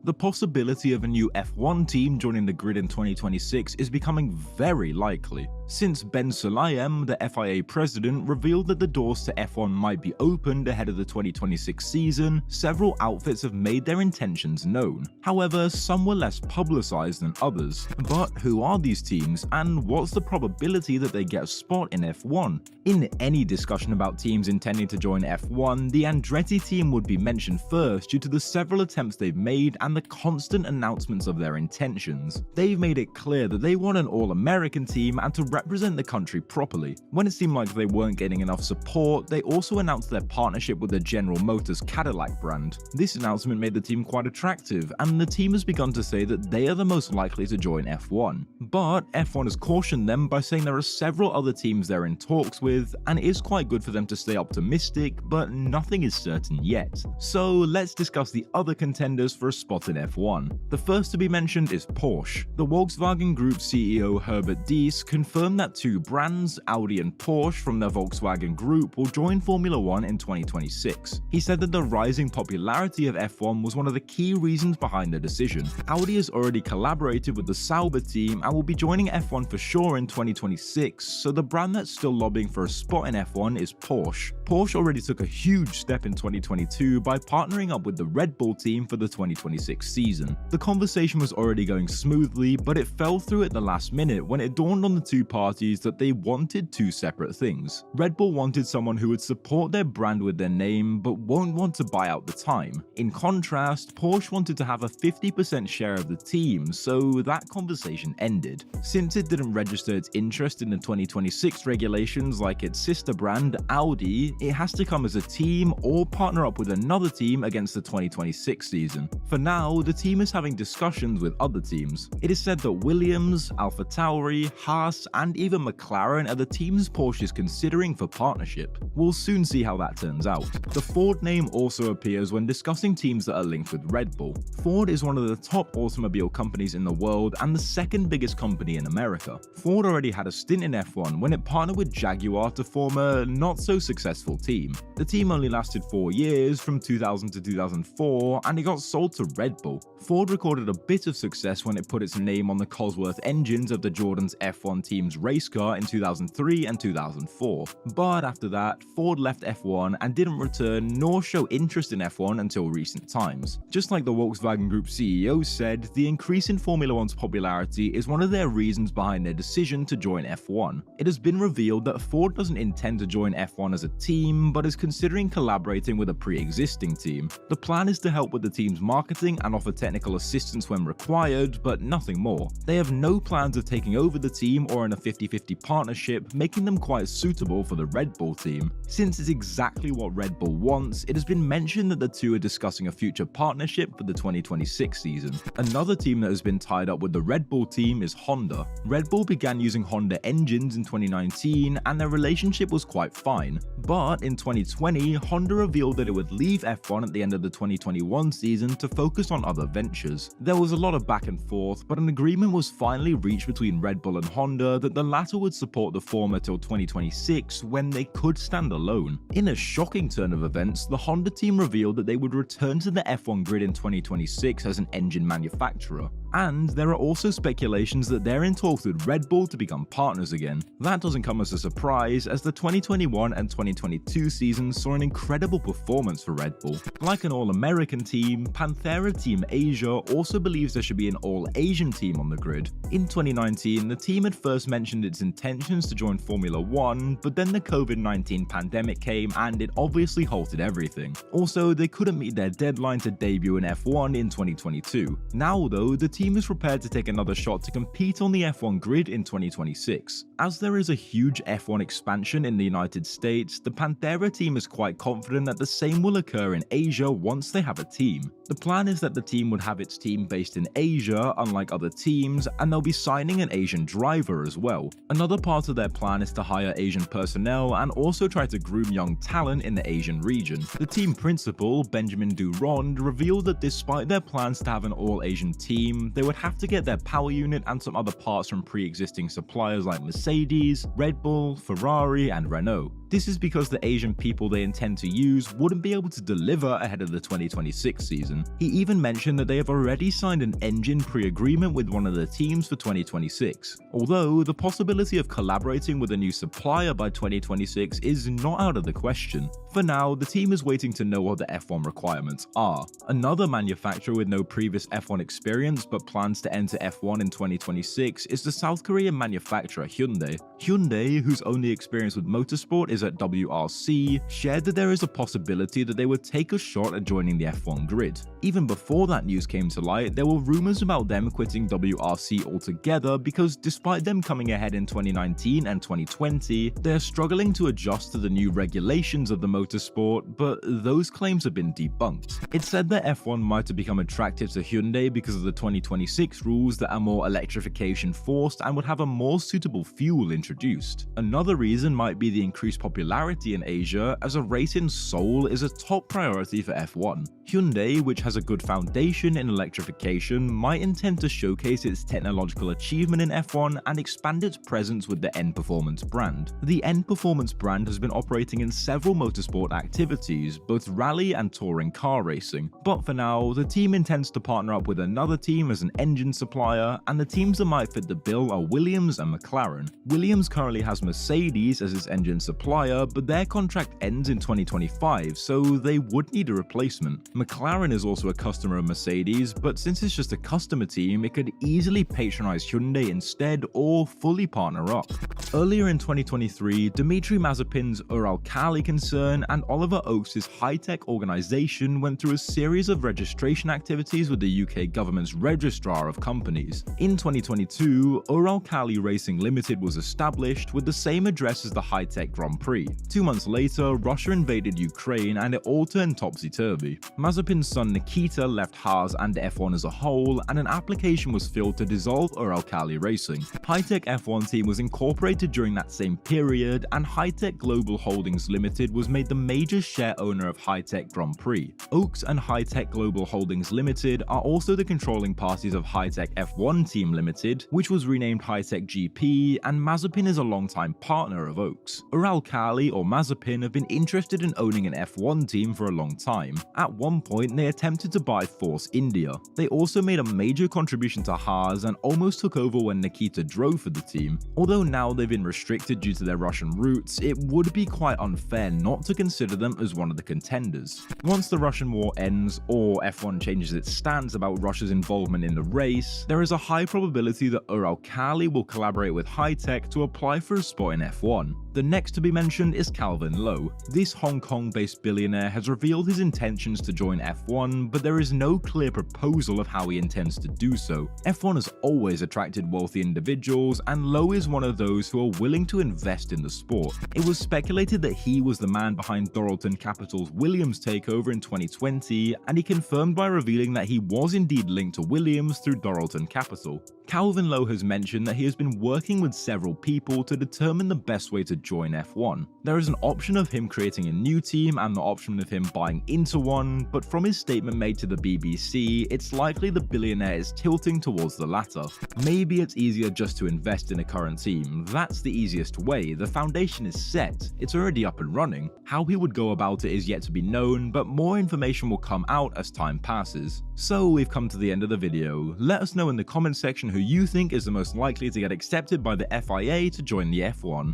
The possibility of a new F1 team joining the grid in 2026 is becoming very likely, since Ben Sulayem, the FIA President, revealed that the doors to F1 might be opened ahead of the 2026 season. Several outfits have made their intentions known. However, some were less publicized than others. But who are these teams, and what's the probability that they get a spot in F1? In any discussion about teams intending to join F1, the Andretti team would be mentioned first due to the several attempts they've made and the constant announcements of their intentions. They've made it clear that they want an all-American team and to represent the country properly. When it seemed like they weren't getting enough support, they also announced their partnership with the General Motors Cadillac brand. This announcement made the team quite attractive, and the team has begun to say that they are the most likely to join F1. But F1 has cautioned them by saying there are several other teams they're in talks with, and it is quite good for them to stay optimistic, but nothing is certain yet. So let's discuss the other contenders for a spot in F1. The first to be mentioned is Porsche. The Volkswagen Group CEO Herbert Diess confirmed that two brands, Audi and Porsche from the Volkswagen Group, will join Formula 1 in 2026. He said that the rising popularity of F1 was one of the key reasons behind the decision. Audi has already collaborated with the Sauber team and will be joining F1 for sure in 2026, so the brand that's still lobbying for a spot in F1 is Porsche. Porsche already took a huge step in 2022 by partnering up with the Red Bull team for the 2026 season. The conversation was already going smoothly, but it fell through at the last minute when it dawned on the two parties that they wanted two separate things. Red Bull wanted someone who would support their brand with their name but won't want to buy out the time. In contrast, Porsche wanted to have a 50% share of the team, so that conversation ended. Since it didn't register its interest in the 2026 regulations like its sister brand Audi, it has to come as a team or partner up with another team against the 2026 season. For now, the team is having discussions with other teams. It is said that Williams, AlphaTauri, Haas, and even McLaren are the teams Porsche is considering for partnership. We'll soon see how that turns out. The Ford name also appears when discussing teams that are linked with Red Bull. Ford is one of the top automobile companies in the world and the second biggest company in America. Ford already had a stint in F1 when it partnered with Jaguar to form a not-so-successful team. The team only lasted 4 years, from 2000 to 2004, and it got sold to Red Bull. Ford recorded a bit of success when it put its name on the Cosworth engines of the Jordan's F1 team's race car in 2003 and 2004. But after that, Ford left F1 and didn't return nor show interest in F1 until recent times. Just like the Volkswagen Group CEO said, the increase in Formula 1's popularity is one of their reasons behind their decision to join F1. It has been revealed that Ford doesn't intend to join F1 as a team, but is considering collaborating with a pre-existing team. The plan is to help with the team's marketing and offer technical assistance when required, but nothing more. They have no plans of taking over the team or in a 50-50 partnership, making them quite suitable for the Red Bull team. Since it's exactly what Red Bull wants, it has been mentioned that the two are discussing a future partnership for the 2026 season. Another team that has been tied up with the Red Bull team is Honda. Red Bull began using Honda engines in 2019 and their relationship was quite fine. But in 2020, Honda revealed that it would leave F1 at the end of the 2021 season to focus on other ventures. There was a lot of back and forth, but an agreement was finally reached between Red Bull and Honda that the latter would support the former till 2026 when they could stand alone. In a shocking turn of events, the Honda team revealed that they would return to the F1 grid in 2026 as an engine manufacturer. And there are also speculations that they're in talks with Red Bull to become partners again. That doesn't come as a surprise, as the 2021 and 2022 seasons saw an incredible performance for Red Bull. Like an all-American team, Panthera Team Asia also believes there should be an all-Asian team on the grid. In 2019, the team had first mentioned its intentions to join Formula 1, but then the COVID-19 pandemic came and it obviously halted everything. Also, they couldn't meet their deadline to debut in F1 in 2022. Now though, the team is prepared to take another shot to compete on the F1 grid in 2026. As there is a huge F1 expansion in the United States, the Panthera team is quite confident that the same will occur in Asia once they have a team. The plan is that the team would have its team based in Asia, unlike other teams, and they'll be signing an Asian driver as well. Another part of their plan is to hire Asian personnel and also try to groom young talent in the Asian region. The team principal, Benjamin Durand, revealed that despite their plans to have an all-Asian team, they would have to get their power unit and some other parts from pre-existing suppliers like Mercedes, Red Bull, Ferrari, and Renault. This is because the Asian people they intend to use wouldn't be able to deliver ahead of the 2026 season. He even mentioned that they have already signed an engine pre-agreement with one of the teams for 2026, although the possibility of collaborating with a new supplier by 2026 is not out of the question. For now, the team is waiting to know what the F1 requirements are. Another manufacturer with no previous F1 experience but plans to enter F1 in 2026 is the South Korean manufacturer Hyundai. Hyundai, whose only experience with motorsport is at WRC, shared that there is a possibility that they would take a shot at joining the F1 grid. Even before that news came to light, there were rumors about them quitting WRC altogether because despite them coming ahead in 2019 and 2020, they are struggling to adjust to the new regulations of the motorsport, but those claims have been debunked. It's said that F1 might have become attractive to Hyundai because of the 2026 rules that are more electrification forced and would have a more suitable fuel introduced. Another reason might be the increased popularity in Asia, as a race in Seoul is a top priority for F1. Hyundai, which has a good foundation in electrification, might intend to showcase its technological achievement in F1 and expand its presence with the N Performance brand. The N Performance brand has been operating in several motorsport activities, both rally and touring car racing, but for now, the team intends to partner up with another team as an engine supplier, and the teams that might fit the bill are Williams and McLaren. Williams currently has Mercedes as its engine supplier, but their contract ends in 2025, so they would need a replacement. McLaren is also a customer of Mercedes, but since it's just a customer team, it could easily patronize Hyundai instead or fully partner up. Earlier in 2023, Dmitry Mazepin's Uralkali concern and Oliver Oaks' high-tech organization went through a series of registration activities with the UK government's registrar of companies. In 2022, Uralkali Racing Limited was established with the same address as the high-tech Grand Prix. 2 months later, Russia invaded Ukraine and it all turned topsy-turvy. Mazepin's son Nikita left Haas and F1 as a whole, and an application was filed to dissolve Uralkali Racing. High-Tech F1 team was incorporated during that same period, and High-Tech Global Holdings Limited was made the major share owner of High-Tech Grand Prix. Oaks and High-Tech Global Holdings Limited are also the controlling parties of High-Tech F1 Team Limited, which was renamed High-Tech GP, and Mazepin is a longtime partner of Oaks. Uralkali or Mazepin have been interested in owning an F1 team for a long time. At one point, they attempted to buy Force India. They also made a major contribution to Haas and almost took over when Nikita drove for the team. Although now they've been restricted due to their Russian roots, it would be quite unfair not to consider them as one of the contenders. Once the Russian war ends, or F1 changes its stance about Russia's involvement in the race, there is a high probability that Uralkali will collaborate with High-Tech to apply for a spot in F1. The next to be mentioned is Calvin Lowe. This Hong Kong-based billionaire has revealed his intentions to join F1, but there is no clear proposal of how he intends to do so. F1 has always attracted wealthy individuals, and Lowe is one of those who are willing to invest in the sport. It was speculated that he was the man behind Doralton Capital's Williams takeover in 2020, and he confirmed by revealing that he was indeed linked to Williams through Doralton Capital. Calvin Lowe has mentioned that he has been working with several people to determine the best way to join F1. There is an option of him creating a new team and the option of him buying into one, but from his statement made to the BBC, it's likely the billionaire is tilting towards the latter. Maybe it's easier just to invest in a current team. That's the easiest way. The foundation is set. It's already up and running. How he would go about it is yet to be known, but more information will come out as time passes. So we've come to the end of the video. Let us know in the comment section who you think is the most likely to get accepted by the FIA to join the F1.